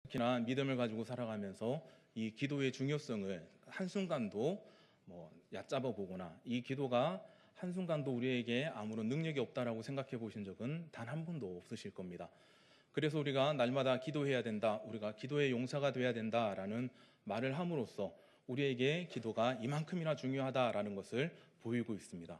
특히나 믿음을 가지고 살아가면서 이 기도의 중요성을 한순간도 얕잡아 보거나 이 기도가 한순간도 우리에게 아무런 능력이 없다라고 생각해 보신 적은 단 한 번도 없으실 겁니다. 그래서 우리가 날마다 기도해야 된다, 우리가 기도의 용사가 돼야 된다라는 말을 함으로써 우리에게 기도가 이만큼이나 중요하다라는 것을 보이고 있습니다.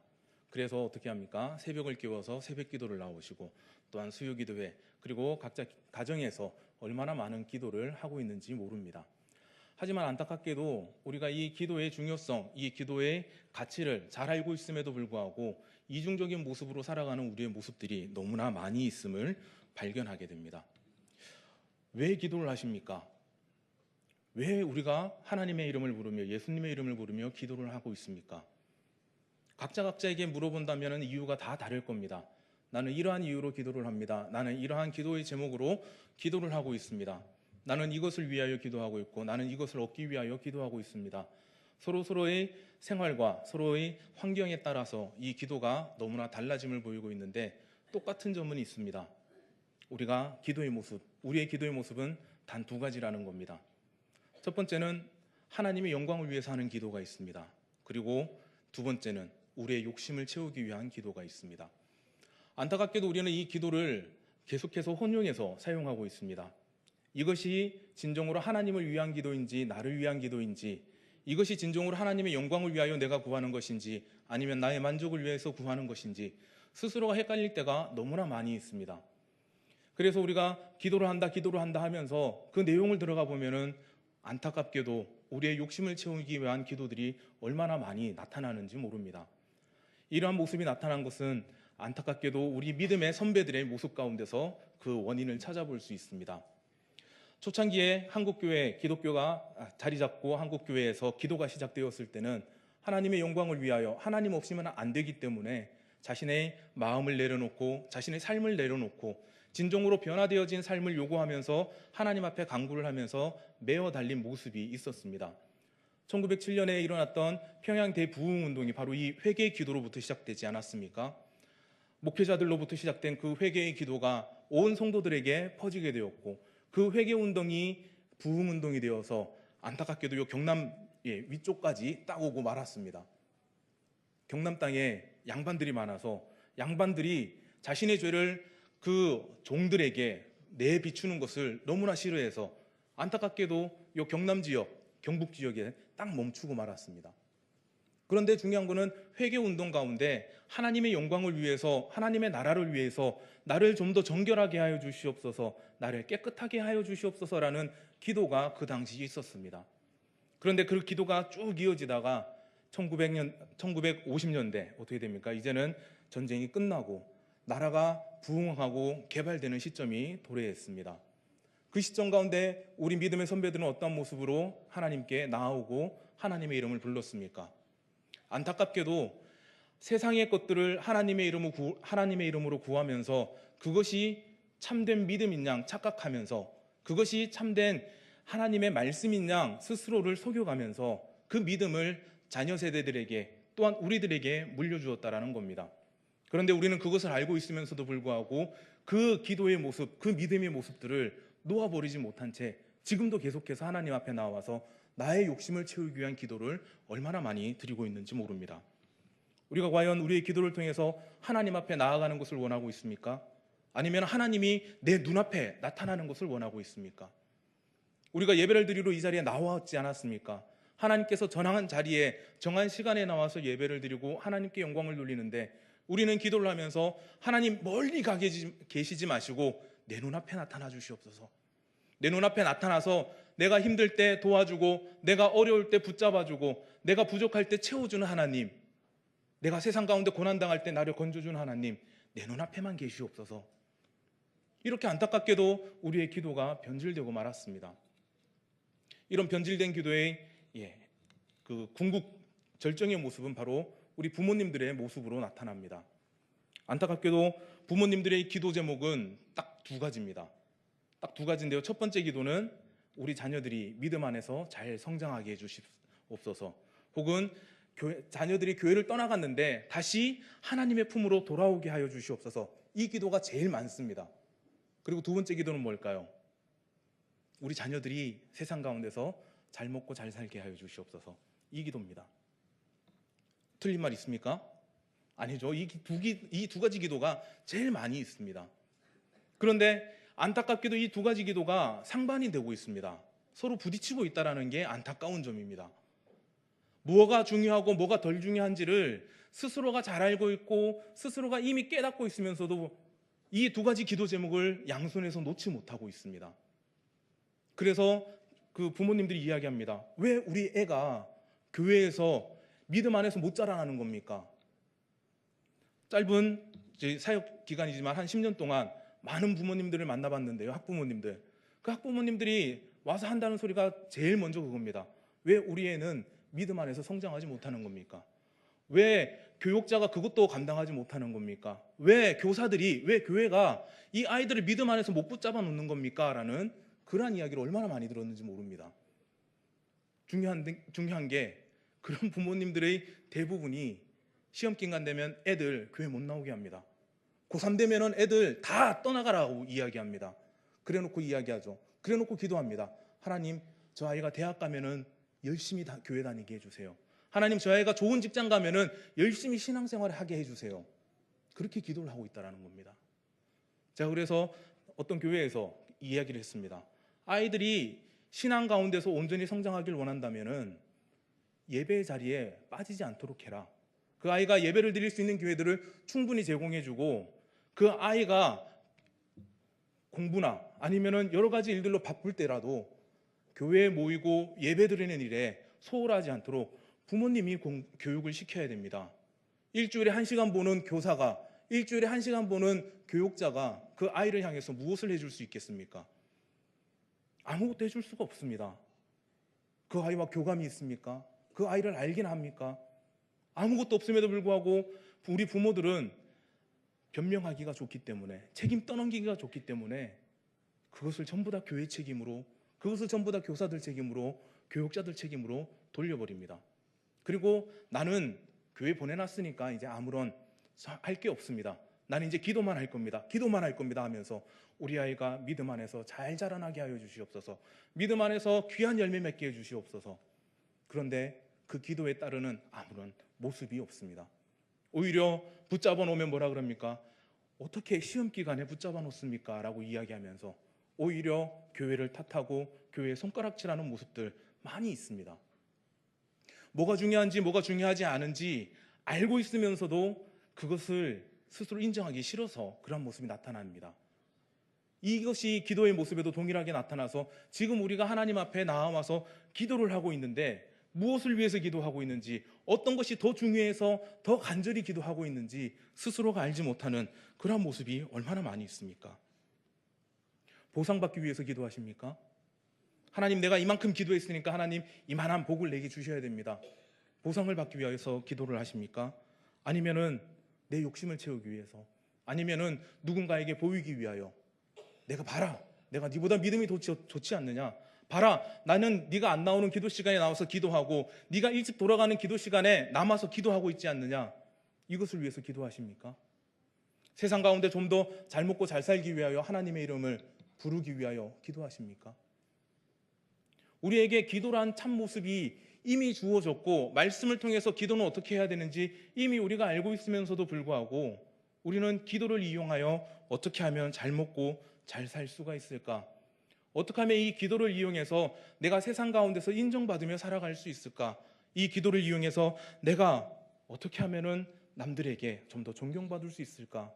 그래서 어떻게 합니까? 새벽을 깨워서 새벽 기도를 나오시고, 또한 수요 기도회, 그리고 각자 가정에서 얼마나 많은 기도를 하고 있는지 모릅니다. 하지만 안타깝게도 우리가 이 기도의 중요성, 이 기도의 가치를 잘 알고 있음에도 불구하고 이중적인 모습으로 살아가는 우리의 모습들이 너무나 많이 있음을 발견하게 됩니다. 왜 기도를 하십니까? 왜 우리가 하나님의 이름을 부르며 예수님의 이름을 부르며 기도를 하고 있습니까? 각자에게 물어본다면 이유가 다 다를 겁니다. 나는 이러한 이유로 기도를 합니다. 나는 이러한 기도의 제목으로 기도를 하고 있습니다. 나는 이것을 위하여 기도하고 있고, 나는 이것을 얻기 위하여 기도하고 있습니다. 서로의 생활과 서로의 환경에 따라서 이 기도가 너무나 달라짐을 보이고 있는데, 똑같은 점은 있습니다. 우리가 기도의 모습, 우리의 기도의 모습은 단 두 가지라는 겁니다. 첫 번째는 하나님의 영광을 위해서 하는 기도가 있습니다. 그리고 두 번째는 우리의 욕심을 채우기 위한 기도가 있습니다. 안타깝게도 우리는 이 기도를 계속해서 혼용해서 사용하고 있습니다. 이것이 진정으로 하나님을 위한 기도인지 나를 위한 기도인지, 이것이 진정으로 하나님의 영광을 위하여 내가 구하는 것인지 아니면 나의 만족을 위해서 구하는 것인지 스스로가 헷갈릴 때가 너무나 많이 있습니다. 그래서 우리가 기도를 한다 하면서 그 내용을 들어가 보면은 안타깝게도 우리의 욕심을 채우기 위한 기도들이 얼마나 많이 나타나는지 모릅니다. 이러한 모습이 나타난 것은 안타깝게도 우리 믿음의 선배들의 모습 가운데서 그 원인을 찾아볼 수 있습니다. 초창기에 한국교회, 기독교가 자리 잡고 한국교회에서 기도가 시작되었을 때는 하나님의 영광을 위하여, 하나님 없이는 안 되기 때문에 자신의 마음을 내려놓고 자신의 삶을 내려놓고 진정으로 변화되어진 삶을 요구하면서 하나님 앞에 간구를 하면서 매어 달린 모습이 있었습니다. 1907년에 일어났던 평양 대부흥운동이 바로 이 회개의 기도로부터 시작되지 않았습니까? 목회자들로부터 시작된 그 회개의 기도가 온 성도들에게 퍼지게 되었고, 그 회개운동이 부흥운동이 되어서 안타깝게도 이 경남 위쪽까지 딱 오고 말았습니다. 경남 땅에 양반들이 많아서 양반들이 자신의 죄를 그 종들에게 내비추는 것을 너무나 싫어해서 안타깝게도 이 경남 지역, 경북 지역에 딱 멈추고 말았습니다. 그런데 중요한 것은 회개운동 가운데 하나님의 영광을 위해서, 하나님의 나라를 위해서 나를 좀 더 정결하게 하여 주시옵소서, 나를 깨끗하게 하여 주시옵소서라는 기도가 그 당시 있었습니다. 그런데 그 기도가 쭉 이어지다가 1950년대 어떻게 됩니까? 이제는 전쟁이 끝나고 나라가 부흥하고 개발되는 시점이 도래했습니다. 그 시점 가운데 우리 믿음의 선배들은 어떤 모습으로 하나님께 나아오고 하나님의 이름을 불렀습니까? 안타깝게도 세상의 것들을 하나님의 이름으로 구하면서 그것이 참된 믿음인 양 착각하면서 그것이 참된 하나님의 말씀인 양 스스로를 속여가면서 그 믿음을 자녀 세대들에게 또한 우리들에게 물려주었다라는 겁니다. 그런데 우리는 그것을 알고 있으면서도 불구하고 그 기도의 모습, 그 믿음의 모습들을 놓아버리지 못한 채 지금도 계속해서 하나님 앞에 나와서 나의 욕심을 채우기 위한 기도를 얼마나 많이 드리고 있는지 모릅니다. 우리가 과연 우리의 기도를 통해서 하나님 앞에 나아가는 것을 원하고 있습니까? 아니면 하나님이 내 눈앞에 나타나는 것을 원하고 있습니까? 우리가 예배를 드리러 이 자리에 나왔지 않았습니까? 하나님께서 정한 자리에 정한 시간에 나와서 예배를 드리고 하나님께 영광을 돌리는데 우리는 기도를 하면서 하나님 멀리 가 계시지 마시고 내 눈앞에 나타나 주시옵소서, 내 눈앞에 나타나서 내가 힘들 때 도와주고 내가 어려울 때 붙잡아주고 내가 부족할 때 채워주는 하나님, 내가 세상 가운데 고난당할 때 나를 건져주는 하나님, 내 눈앞에만 계시옵소서. 이렇게 안타깝게도 우리의 기도가 변질되고 말았습니다. 이런 변질된 기도의 그 궁극 절정의 모습은 바로 우리 부모님들의 모습으로 나타납니다. 안타깝게도 부모님들의 기도 제목은 딱 두 가지입니다. 딱 두 가지인데요. 첫 번째 기도는 우리 자녀들이 믿음 안에서 잘 성장하게 해주시옵소서, 혹은 자녀들이 교회를 떠나갔는데 다시 하나님의 품으로 돌아오게 하여 주시옵소서. 이 기도가 제일 많습니다. 그리고 두 번째 기도는 뭘까요? 우리 자녀들이 세상 가운데서 잘 먹고 잘 살게 하여 주시옵소서. 이 기도입니다. 틀린 말 있습니까? 아니죠. 이 두 가지 기도가 제일 많이 있습니다. 그런데 안타깝게도 이 두 가지 기도가 상반이 되고 있습니다. 서로 부딪히고 있다는 게 안타까운 점입니다. 뭐가 중요하고 뭐가 덜 중요한지를 스스로가 잘 알고 있고 스스로가 이미 깨닫고 있으면서도 이 두 가지 기도 제목을 양손에서 놓지 못하고 있습니다. 그래서 그 부모님들이 이야기합니다. 왜 우리 애가 교회에서 믿음 안에서 못 자라나는 겁니까? 짧은 사역 기간이지만 한 10년 동안 많은 부모님들을 만나봤는데요. 학부모님들. 그 학부모님들이 와서 한다는 소리가 제일 먼저 그겁니다. 왜 우리 애는 믿음 안에서 성장하지 못하는 겁니까? 왜 교육자가 그것도 감당하지 못하는 겁니까? 왜 교사들이, 왜 교회가 이 아이들을 믿음 안에서 못 붙잡아 놓는 겁니까? 라는 그러한 이야기를 얼마나 많이 들었는지 모릅니다. 중요한 게 그런 부모님들의 대부분이 시험 기간 되면 애들 교회 못 나오게 합니다. 고3 되면은 애들 다 떠나가라고 이야기합니다. 그래 놓고 이야기하죠. 그래 놓고 기도합니다. 하나님, 저 아이가 대학 가면은 열심히 교회 다니게 해주세요. 하나님, 저 아이가 좋은 직장 가면은 열심히 신앙생활을 하게 해주세요. 그렇게 기도를 하고 있다는 겁니다. 자, 그래서 어떤 교회에서 이야기를 했습니다. 아이들이 신앙 가운데서 온전히 성장하길 원한다면은 예배 자리에 빠지지 않도록 해라. 그 아이가 예배를 드릴 수 있는 기회들을 충분히 제공해주고 그 아이가 공부나 아니면은 여러 가지 일들로 바쁠 때라도 교회에 모이고 예배 드리는 일에 소홀하지 않도록 부모님이 교육을 시켜야 됩니다. 일주일에 1시간 보는 교사가, 일주일에 1시간 보는 교육자가 그 아이를 향해서 무엇을 해줄 수 있겠습니까? 아무것도 해줄 수가 없습니다. 그 아이와 교감이 있습니까? 그 아이를 알긴 합니까? 아무것도 없음에도 불구하고 우리 부모들은 변명하기가 좋기 때문에, 책임 떠넘기기가 좋기 때문에 그것을 전부 다 교회 책임으로, 그것을 전부 다 교사들 책임으로, 교육자들 책임으로 돌려버립니다. 그리고 나는 교회 보내놨으니까 이제 아무런 할 게 없습니다. 나는 이제 기도만 할 겁니다. 기도만 할 겁니다 하면서 우리 아이가 믿음 안에서 잘 자라나게 하여 주시옵소서. 믿음 안에서 귀한 열매 맺게 해 주시옵소서. 그런데 그 기도에 따르는 아무런 모습이 없습니다. 오히려 붙잡아 놓으면 뭐라 그럽니까? 어떻게 시험 기간에 붙잡아 놓습니까? 라고 이야기하면서 오히려 교회를 탓하고 교회에 손가락질하는 모습들 많이 있습니다. 뭐가 중요한지 뭐가 중요하지 않은지 알고 있으면서도 그것을 스스로 인정하기 싫어서 그런 모습이 나타납니다. 이것이 기도의 모습에도 동일하게 나타나서 지금 우리가 하나님 앞에 나와서 기도를 하고 있는데 무엇을 위해서 기도하고 있는지, 어떤 것이 더 중요해서 더 간절히 기도하고 있는지 스스로가 알지 못하는 그런 모습이 얼마나 많이 있습니까? 보상받기 위해서 기도하십니까? 하나님, 내가 이만큼 기도했으니까 하나님 이만한 복을 내게 주셔야 됩니다. 보상을 받기 위해서 기도를 하십니까? 아니면은 내 욕심을 채우기 위해서, 아니면은 누군가에게 보이기 위하여, 내가 봐라, 내가 네보다 믿음이 좋지 않느냐, 봐라, 나는 네가 안 나오는 기도 시간에 나와서 기도하고 네가 일찍 돌아가는 기도 시간에 남아서 기도하고 있지 않느냐, 이것을 위해서 기도하십니까? 세상 가운데 좀 더 잘 먹고 잘 살기 위하여 하나님의 이름을 부르기 위하여 기도하십니까? 우리에게 기도란 참 모습이 이미 주어졌고 말씀을 통해서 기도는 어떻게 해야 되는지 이미 우리가 알고 있으면서도 불구하고 우리는 기도를 이용하여 어떻게 하면 잘 먹고 잘 살 수가 있을까? 어떻게 하면 이 기도를 이용해서 내가 세상 가운데서 인정받으며 살아갈 수 있을까? 이 기도를 이용해서 내가 어떻게 하면은 남들에게 좀 더 존경받을 수 있을까?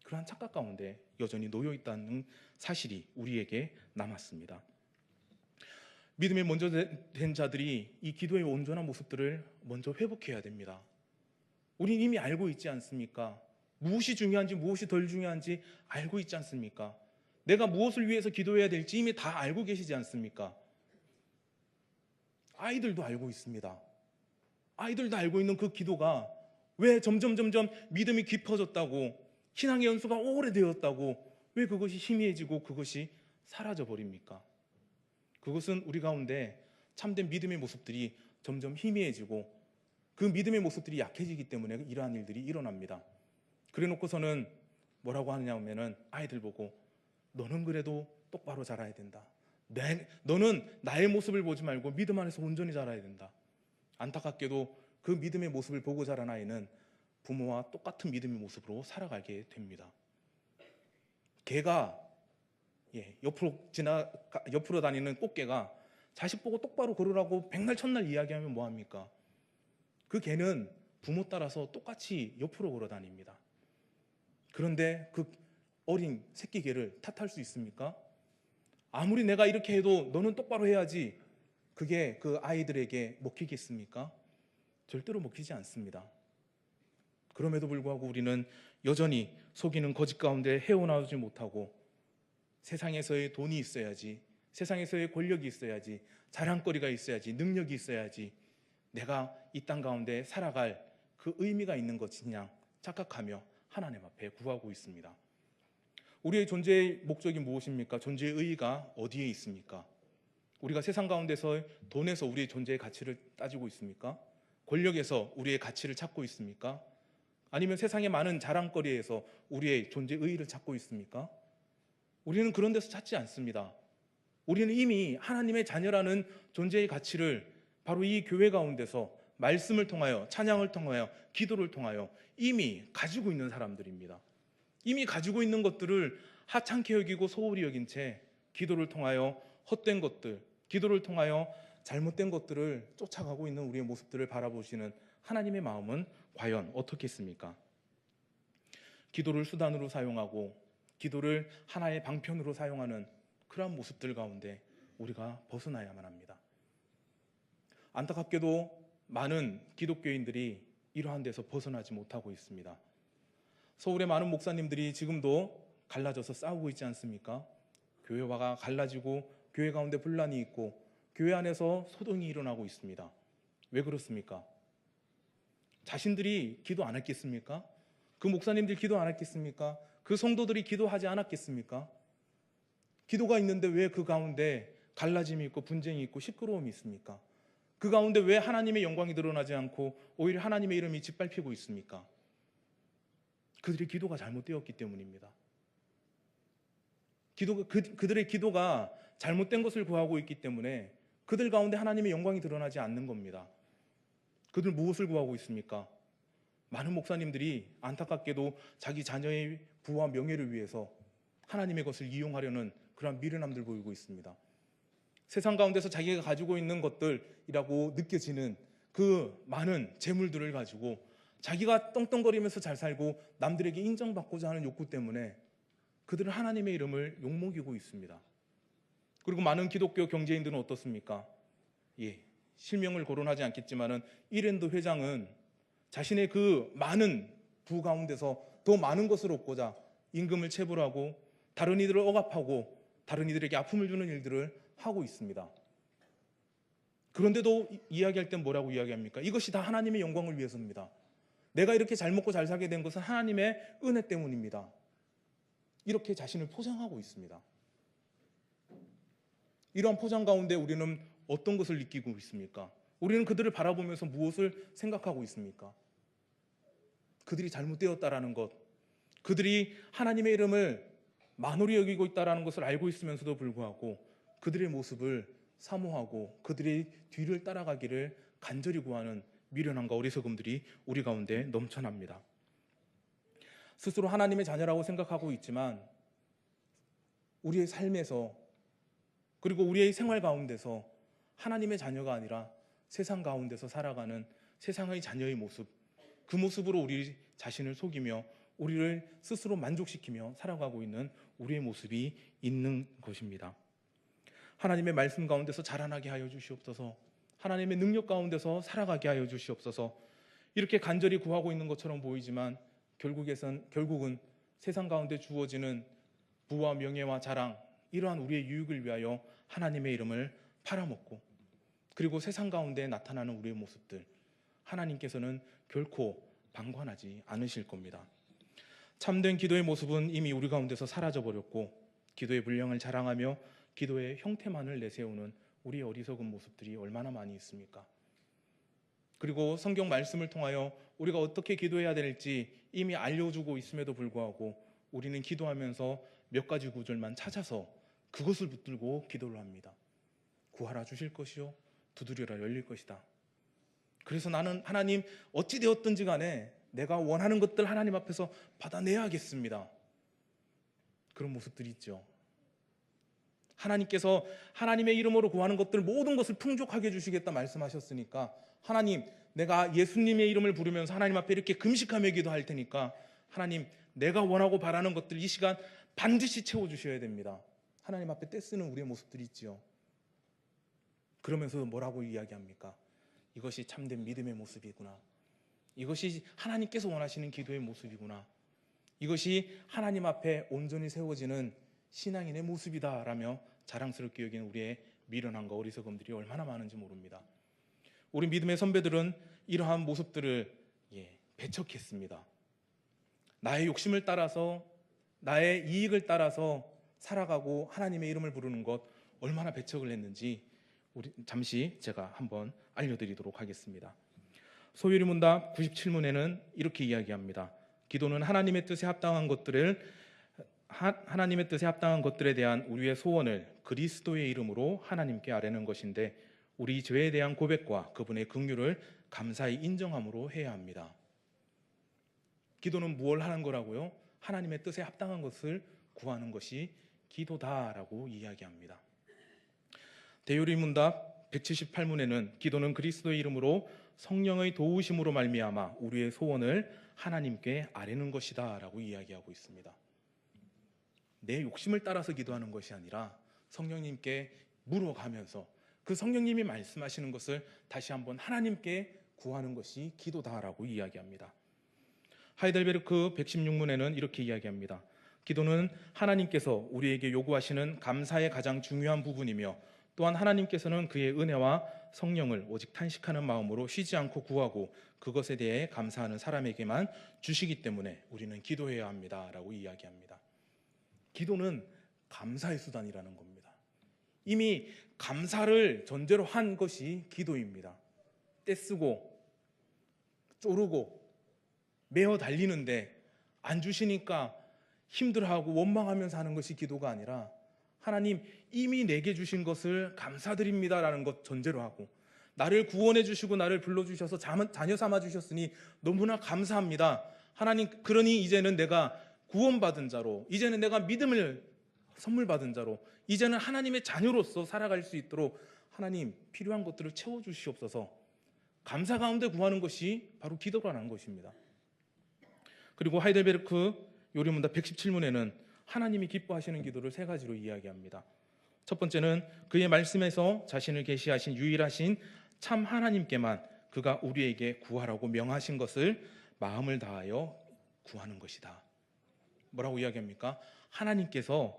그러한 착각 가운데 여전히 놓여 있다는 사실이 우리에게 남았습니다. 믿음이 먼저 된 자들이 이 기도의 온전한 모습들을 먼저 회복해야 됩니다. 우린 이미 알고 있지 않습니까? 무엇이 중요한지 무엇이 덜 중요한지 알고 있지 않습니까? 내가 무엇을 위해서 기도해야 될지 이미 다 알고 계시지 않습니까? 아이들도 알고 있습니다. 아이들도 알고 있는 그 기도가 왜 점점 믿음이 깊어졌다고, 신앙의 연수가 오래되었다고 왜 그것이 희미해지고 그것이 사라져 버립니까? 그것은 우리 가운데 참된 믿음의 모습들이 점점 희미해지고 그 믿음의 모습들이 약해지기 때문에 이러한 일들이 일어납니다. 그래 놓고서는 뭐라고 하느냐 하면은 아이들 보고 너는 그래도 똑바로 자라야 된다. 너는 나의 모습을 보지 말고 믿음 안에서 온전히 자라야 된다. 안타깝게도 그 믿음의 모습을 보고 자란 아이는 부모와 똑같은 믿음의 모습으로 살아가게 됩니다. 개가 옆으로 다니는 꽃게가 자식 보고 똑바로 걸으라고 백날 첫날 이야기하면 뭐합니까? 그 개는 부모 따라서 똑같이 옆으로 걸어 다닙니다. 그런데 그 어린 새끼 개를 탓할 수 있습니까? 아무리 내가 이렇게 해도 너는 똑바로 해야지, 그게 그 아이들에게 먹히겠습니까? 절대로 먹히지 않습니다. 그럼에도 불구하고 우리는 여전히 속이는 거짓 가운데 헤어나오지 못하고 세상에서의 돈이 있어야지, 세상에서의 권력이 있어야지, 자랑거리가 있어야지, 능력이 있어야지 내가 이 땅 가운데 살아갈 그 의미가 있는 것이냐 착각하며 하나님 앞에 구하고 있습니다. 우리의 존재의 목적이 무엇입니까? 존재의 의의가 어디에 있습니까? 우리가 세상 가운데서 돈에서 우리의 존재의 가치를 따지고 있습니까? 권력에서 우리의 가치를 찾고 있습니까? 아니면 세상의 많은 자랑거리에서 우리의 존재의 의의를 찾고 있습니까? 우리는 그런 데서 찾지 않습니다. 우리는 이미 하나님의 자녀라는 존재의 가치를 바로 이 교회 가운데서 말씀을 통하여, 찬양을 통하여, 기도를 통하여 이미 가지고 있는 사람들입니다. 이미 가지고 있는 것들을 하찮게 여기고 소홀히 여긴 채 기도를 통하여 헛된 것들, 기도를 통하여 잘못된 것들을 쫓아가고 있는 우리의 모습들을 바라보시는 하나님의 마음은 과연 어떻겠습니까? 기도를 수단으로 사용하고 기도를 하나의 방편으로 사용하는 그러한 모습들 가운데 우리가 벗어나야만 합니다. 안타깝게도 많은 기독교인들이 이러한 데서 벗어나지 못하고 있습니다. 서울의 많은 목사님들이 지금도 갈라져서 싸우고 있지 않습니까? 교회화가 갈라지고 교회 가운데 분란이 있고 교회 안에서 소동이 일어나고 있습니다. 왜 그렇습니까? 자신들이 기도 안 했겠습니까? 그 목사님들 기도 안 했겠습니까? 그 성도들이 기도하지 않았겠습니까? 기도가 있는데 왜 그 가운데 갈라짐이 있고 분쟁이 있고 시끄러움이 있습니까? 그 가운데 왜 하나님의 영광이 드러나지 않고 오히려 하나님의 이름이 짓밟히고 있습니까? 그들의 기도가 잘못되었기 때문입니다. 그들의 기도가 잘못된 것을 구하고 있기 때문에 그들 가운데 하나님의 영광이 드러나지 않는 겁니다. 그들 무엇을 구하고 있습니까? 많은 목사님들이 안타깝게도 자기 자녀의 부와 명예를 위해서 하나님의 것을 이용하려는 그런 미련함들 보이고 있습니다. 세상 가운데서 자기가 가지고 있는 것들이라고 느껴지는 그 많은 재물들을 가지고 자기가 떵떵거리면서 잘 살고 남들에게 인정받고자 하는 욕구 때문에 그들은 하나님의 이름을 욕먹이고 있습니다. 그리고 많은 기독교 경제인들은 어떻습니까? 실명을 거론하지 않겠지만은 이랜드 회장은 자신의 그 많은 부 가운데서 더 많은 것을 얻고자 임금을 체불하고 다른 이들을 억압하고 다른 이들에게 아픔을 주는 일들을 하고 있습니다. 그런데도 이야기할 땐 뭐라고 이야기합니까? 이것이 다 하나님의 영광을 위해서입니다. 내가 이렇게 잘 먹고 잘 살게 된 것은 하나님의 은혜 때문입니다. 이렇게 자신을 포장하고 있습니다. 이러한 포장 가운데 우리는 어떤 것을 느끼고 있습니까? 우리는 그들을 바라보면서 무엇을 생각하고 있습니까? 그들이 잘못되었다라는 것, 그들이 하나님의 이름을 만홀히 여기고 있다는 것을 알고 있으면서도 불구하고 그들의 모습을 사모하고 그들의 뒤를 따라가기를 간절히 구하는 미련함과 어리석음들이 우리 가운데 넘쳐납니다. 스스로 하나님의 자녀라고 생각하고 있지만 우리의 삶에서 그리고 우리의 생활 가운데서 하나님의 자녀가 아니라 세상 가운데서 살아가는 세상의 자녀의 모습, 그 모습으로 우리 자신을 속이며 우리를 스스로 만족시키며 살아가고 있는 우리의 모습이 있는 것입니다. 하나님의 말씀 가운데서 자라나게 하여 주시옵소서. 하나님의 능력 가운데서 살아가게 하여 주시옵소서. 이렇게 간절히 구하고 있는 것처럼 보이지만 결국은 세상 가운데 주어지는 부와 명예와 자랑, 이러한 우리의 유익을 위하여 하나님의 이름을 팔아먹고 그리고 세상 가운데 나타나는 우리의 모습들, 하나님께서는 결코 방관하지 않으실 겁니다. 참된 기도의 모습은 이미 우리 가운데서 사라져버렸고 기도의 분량을 자랑하며 기도의 형태만을 내세우는 우리의 어리석은 모습들이 얼마나 많이 있습니까? 그리고 성경 말씀을 통하여 우리가 어떻게 기도해야 될지 이미 알려주고 있음에도 불구하고 우리는 기도하면서 몇 가지 구절만 찾아서 그것을 붙들고 기도를 합니다. 구하라 주실 것이요 두드려라 열릴 것이다. 그래서 나는 하나님 어찌 되었든지 간에 내가 원하는 것들 하나님 앞에서 받아내야겠습니다. 그런 모습들이 있죠. 하나님께서 하나님의 이름으로 구하는 것들 모든 것을 풍족하게 해주시겠다 말씀하셨으니까 하나님 내가 예수님의 이름을 부르면서 하나님 앞에 이렇게 금식하며 기도할 테니까 하나님 내가 원하고 바라는 것들 이 시간 반드시 채워주셔야 됩니다. 하나님 앞에 떼쓰는 우리의 모습들이 있죠. 그러면서 뭐라고 이야기합니까? 이것이 참된 믿음의 모습이구나. 이것이 하나님께서 원하시는 기도의 모습이구나. 이것이 하나님 앞에 온전히 세워지는 신앙인의 모습이다라며 자랑스럽게 여기는 우리의 미련함과 어리석음들이 얼마나 많은지 모릅니다. 우리 믿음의 선배들은 이러한 모습들을 배척했습니다. 나의 욕심을 따라서 나의 이익을 따라서 살아가고 하나님의 이름을 부르는 것 얼마나 배척을 했는지 우리 잠시 제가 한번 알려드리도록 하겠습니다. 소요리 문답 97문에는 이렇게 이야기합니다. 기도는 하나님의 뜻에 합당한 것들에 대한 우리의 소원을 그리스도의 이름으로 하나님께 아뢰는 것인데 우리 죄에 대한 고백과 그분의 긍휼을 감사히 인정함으로 해야 합니다. 기도는 무엇을 하는 거라고요? 하나님의 뜻에 합당한 것을 구하는 것이 기도다라고 이야기합니다. 대요리 문답 178문에는 기도는 그리스도의 이름으로 성령의 도우심으로 말미암아 우리의 소원을 하나님께 아뢰는 것이다 라고 이야기하고 있습니다. 내 욕심을 따라서 기도하는 것이 아니라 성령님께 물어가면서 그 성령님이 말씀하시는 것을 다시 한번 하나님께 구하는 것이 기도다라고 이야기합니다. 하이델베르크 116문에는 이렇게 이야기합니다. 기도는 하나님께서 우리에게 요구하시는 감사의 가장 중요한 부분이며 또한 하나님께서는 그의 은혜와 성령을 오직 탄식하는 마음으로 쉬지 않고 구하고 그것에 대해 감사하는 사람에게만 주시기 때문에 우리는 기도해야 합니다 라고 이야기합니다. 기도는 감사의 수단이라는 겁니다. 이미 감사를 전제로 한 것이 기도입니다. 떼쓰고 쪼르고 매어 달리는데 안 주시니까 힘들어하고 원망하면서 하는 것이 기도가 아니라 하나님 이미 내게 주신 것을 감사드립니다라는 것 전제로 하고 나를 구원해 주시고 나를 불러주셔서 자녀 삼아 주셨으니 너무나 감사합니다. 하나님 그러니 이제는 내가 구원받은 자로 이제는 내가 믿음을 선물 받은 자로 이제는 하나님의 자녀로서 살아갈 수 있도록 하나님 필요한 것들을 채워주시옵소서. 감사 가운데 구하는 것이 바로 기도라는 것입니다. 그리고 하이델베르크 요리문답 117문에는 하나님이 기뻐하시는 기도를 세 가지로 이야기합니다. 첫 번째는 그의 말씀에서 자신을 계시하신 유일하신 참 하나님께만 그가 우리에게 구하라고 명하신 것을 마음을 다하여 구하는 것이다. 뭐라고 이야기합니까? 하나님께서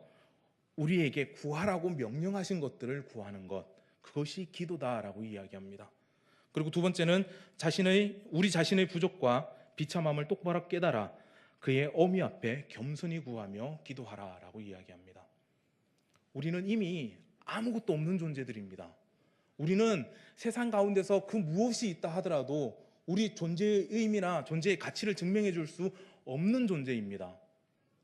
우리에게 구하라고 명령하신 것들을 구하는 것, 그것이 기도다라고 이야기합니다. 그리고 두 번째는 우리 자신의 부족과 비참함을 똑바로 깨달아 그의 어미 앞에 겸손히 구하며 기도하라라고 이야기합니다. 우리는 이미 아무것도 없는 존재들입니다. 우리는 세상 가운데서 그 무엇이 있다 하더라도 우리 존재의 의미나 존재의 가치를 증명해 줄 수 없는 존재입니다.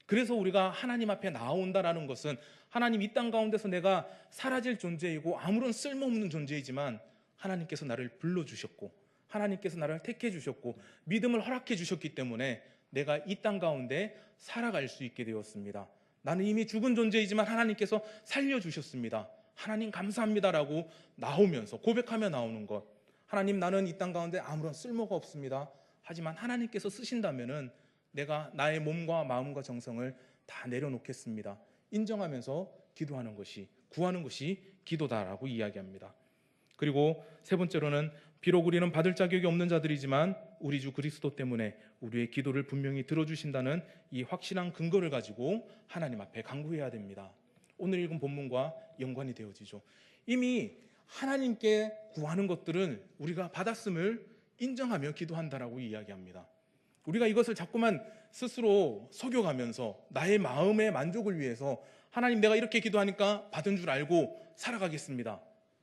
그래서 우리가 하나님 앞에 나아온다라는 것은 하나님 이 땅 가운데서 내가 사라질 존재이고 아무런 쓸모없는 존재이지만 하나님께서 나를 불러주셨고 하나님께서 나를 택해 주셨고 믿음을 허락해 주셨기 때문에 내가 이 땅 가운데 살아갈 수 있게 되었습니다. 나는 이미 죽은 존재이지만 하나님께서 살려주셨습니다. 하나님 감사합니다라고 나오면서 고백하며 나오는 것. 하나님 나는 이 땅 가운데 아무런 쓸모가 없습니다. 하지만 하나님께서 쓰신다면은 내가 나의 몸과 마음과 정성을 다 내려놓겠습니다. 인정하면서 기도하는 것이 구하는 것이 기도다라고 이야기합니다. 그리고 세 번째로는 비록 우리는 받을 자격이 없는 자들이지만 우리 주 그리스도 때문에 우리의 기도를 분명히 들어주신다는 이 확실한 근거를 가지고 하나님 앞에 간구해야 됩니다. 오늘 읽은 본문과 연관이 되어지죠. 이미 하나님께 구하는 것들은 우리가 받았음을 인정하며 기도한다라고 이야기합니다. 우리가 이것을 자꾸만 스스로 속여가면서 나의 마음의 만족을 위해서 하나님 내가 이렇게 기도하니까 받은 줄 알고 살아가겠습니다.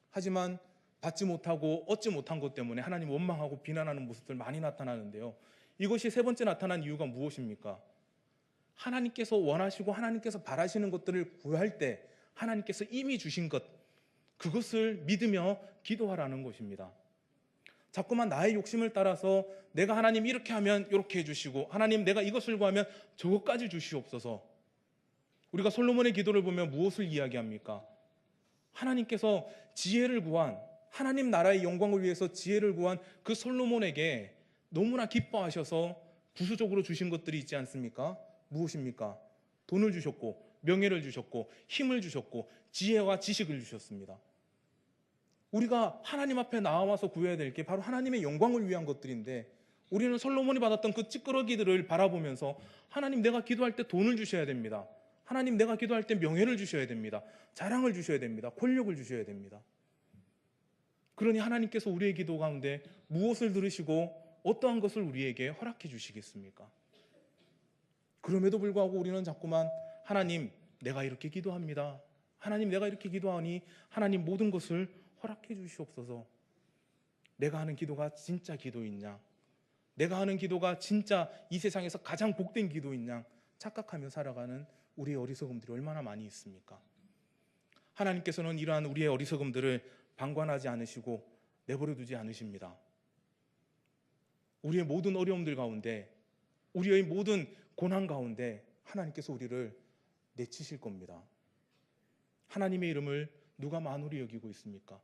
하지만 받지 못하고 얻지 못한 것 때문에 하나님 원망하고 비난하는 모습들 많이 나타나는데요. 이것이 세 번째 나타난 이유가 무엇입니까? 하나님께서 원하시고 하나님께서 바라시는 것들을 구할 때 하나님께서 이미 주신 것, 그것을 믿으며 기도하라는 것입니다. 자꾸만 나의 욕심을 따라서 내가 하나님 이렇게 하면 이렇게 해주시고, 하나님 내가 이것을 구하면 저것까지 주시옵소서. 우리가 솔로몬의 기도를 보면 무엇을 이야기합니까? 하나님께서 지혜를 구한, 하나님 나라의 영광을 위해서 지혜를 구한 그 솔로몬에게 너무나 기뻐하셔서 부수적으로 주신 것들이 있지 않습니까? 무엇입니까? 돈을 주셨고, 명예를 주셨고, 힘을 주셨고, 지혜와 지식을 주셨습니다. 우리가 하나님 앞에 나와서 구해야 될 게 바로 하나님의 영광을 위한 것들인데, 우리는 솔로몬이 받았던 그 찌끄러기들을 바라보면서 하나님 내가 기도할 때 돈을 주셔야 됩니다. 하나님 내가 기도할 때 명예를 주셔야 됩니다. 자랑을 주셔야 됩니다. 권력을 주셔야 됩니다. 그러니 하나님께서 우리의 기도 가운데 무엇을 들으시고 어떠한 것을 우리에게 허락해 주시겠습니까? 그럼에도 불구하고 우리는 자꾸만 하나님 내가 이렇게 기도합니다. 하나님 내가 이렇게 기도하니 하나님 모든 것을 허락해 주시옵소서. 내가 하는 기도가 진짜 기도이냐, 내가 하는 기도가 진짜 이 세상에서 가장 복된 기도이냐 착각하며 살아가는 우리의 어리석음들이 얼마나 많이 있습니까? 하나님께서는 이러한 우리의 어리석음들을 방관하지 않으시고 내버려 두지 않으십니다. 우리의 모든 어려움들 가운데, 우리의 모든 고난 가운데 하나님께서 우리를 내치실 겁니다. 하나님의 이름을 누가 만홀히 여기고 있습니까?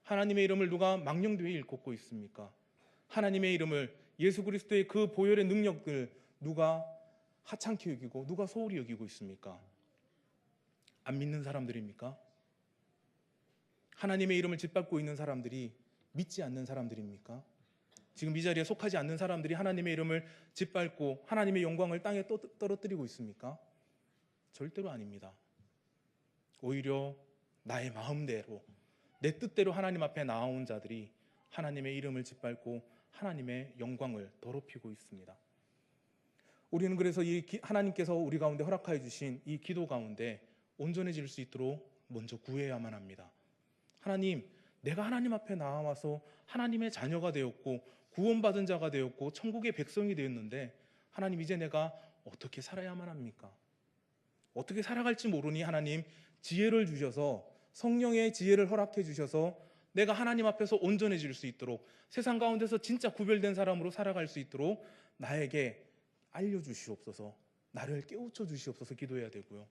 하나님의 이름을 누가 망령되이 일컫고 있습니까? 하나님의 이름을, 예수 그리스도의 그 보혈의 능력을 누가 하찮게 여기고 누가 소홀히 여기고 있습니까? 안 믿는 사람들입니까? 하나님의 이름을 짓밟고 있는 사람들이 믿지 않는 사람들입니까? 지금 이 자리에 속하지 않는 사람들이 하나님의 이름을 짓밟고 하나님의 영광을 땅에 떨어뜨리고 있습니까? 절대로 아닙니다. 오히려 나의 마음대로, 내 뜻대로 하나님 앞에 나아온 자들이 하나님의 이름을 짓밟고 하나님의 영광을 더럽히고 있습니다. 우리는 그래서 이 하나님께서 우리 가운데 허락하여 주신 이 기도 가운데 온전해질 수 있도록 먼저 구해야만 합니다. 하나님, 내가 하나님 앞에 나와서 하나님의 자녀가 되었고 구원받은 자가 되었고 천국의 백성이 되었는데, 하나님 이제 내가 어떻게 살아야만 합니까? 어떻게 살아갈지 모르니 하나님 지혜를 주셔서, 성령의 지혜를 허락해 주셔서 내가 하나님 앞에서 온전해질 수 있도록, 세상 가운데서 진짜 구별된 사람으로 살아갈 수 있도록 나에게 알려주시옵소서, 나를 깨우쳐 주시옵소서 기도해야 되고요.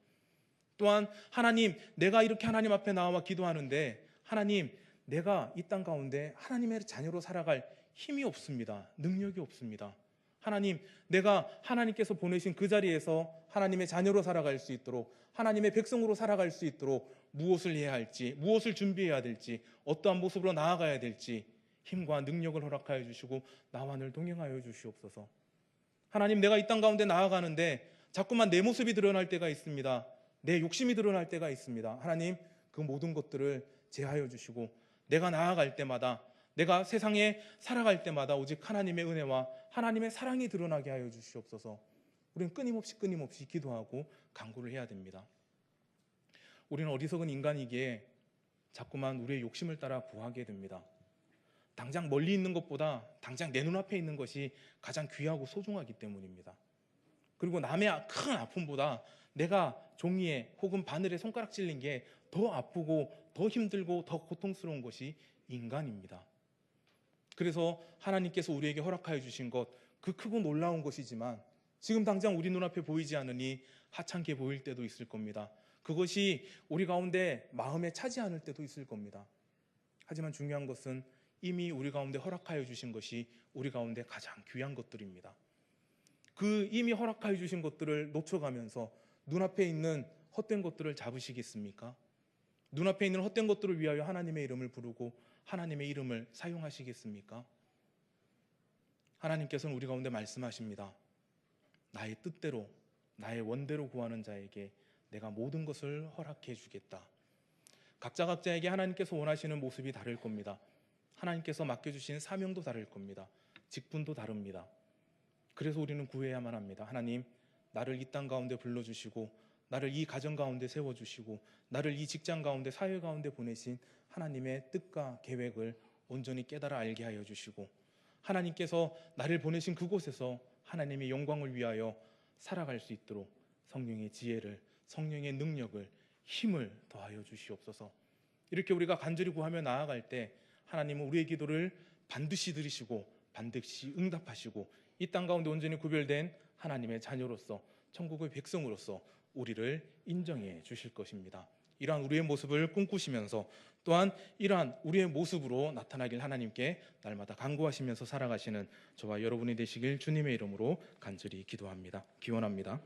또한 하나님, 내가 이렇게 하나님 앞에 나와 기도하는데 하나님, 내가 이 땅 가운데 하나님의 자녀로 살아갈 힘이 없습니다. 능력이 없습니다. 하나님, 내가 하나님께서 보내신 그 자리에서 하나님의 자녀로 살아갈 수 있도록, 하나님의 백성으로 살아갈 수 있도록 무엇을 해야 할지, 무엇을 준비해야 될지, 어떠한 모습으로 나아가야 될지 힘과 능력을 허락하여 주시고 나와 늘 동행하여 주시옵소서. 하나님, 내가 이 땅 가운데 나아가는데 자꾸만 내 모습이 드러날 때가 있습니다. 내 욕심이 드러날 때가 있습니다. 하나님, 그 모든 것들을 제하여 주시고 내가 나아갈 때마다, 내가 세상에 살아갈 때마다 오직 하나님의 은혜와 하나님의 사랑이 드러나게 하여 주시옵소서. 우리는 끊임없이 기도하고 간구를 해야 됩니다. 우리는 어리석은 인간이기에 자꾸만 우리의 욕심을 따라 구하게 됩니다. 당장 멀리 있는 것보다 당장 내 눈앞에 있는 것이 가장 귀하고 소중하기 때문입니다. 그리고 남의 큰 아픔보다 내가 종이에 혹은 바늘에 손가락 찔린 게 더 아프고 더 힘들고 더 고통스러운 것이 인간입니다. 그래서 하나님께서 우리에게 허락하여 주신 것, 그 크고 놀라운 것이지만 지금 당장 우리 눈앞에 보이지 않으니 하찮게 보일 때도 있을 겁니다. 그것이 우리 가운데 마음에 차지 않을 때도 있을 겁니다. 하지만 중요한 것은 이미 우리 가운데 허락하여 주신 것이 우리 가운데 가장 귀한 것들입니다. 그 이미 허락하여 주신 것들을 놓쳐가면서 눈앞에 있는 헛된 것들을 잡으시겠습니까? 눈앞에 있는 헛된 것들을 위하여 하나님의 이름을 부르고 하나님의 이름을 사용하시겠습니까? 하나님께서는 우리 가운데 말씀하십니다. 나의 뜻대로, 나의 원대로 구하는 자에게 내가 모든 것을 허락해 주겠다. 각자에게 하나님께서 원하시는 모습이 다를 겁니다. 하나님께서 맡겨주신 사명도 다를 겁니다. 직분도 다릅니다. 그래서 우리는 구해야만 합니다. 하나님, 나를 이 땅 가운데 불러주시고 나를 이 가정 가운데 세워주시고 나를 이 직장 가운데, 사회 가운데 보내신 하나님의 뜻과 계획을 온전히 깨달아 알게 하여 주시고, 하나님께서 나를 보내신 그곳에서 하나님의 영광을 위하여 살아갈 수 있도록 성령의 지혜를, 성령의 능력을, 힘을 더하여 주시옵소서. 이렇게 우리가 간절히 구하며 나아갈 때 하나님은 우리의 기도를 반드시 들으시고 반드시 응답하시고 이 땅 가운데 온전히 구별된 하나님의 자녀로서 천국의 백성으로서 우리를 인정해 주실 것입니다. 이러한 우리의 모습을 꿈꾸시면서 또한 이러한 우리의 모습으로 나타나길 하나님께 날마다 간구하시면서 살아가시는 저와 여러분이 되시길 주님의 이름으로 간절히 기도합니다. 기원합니다.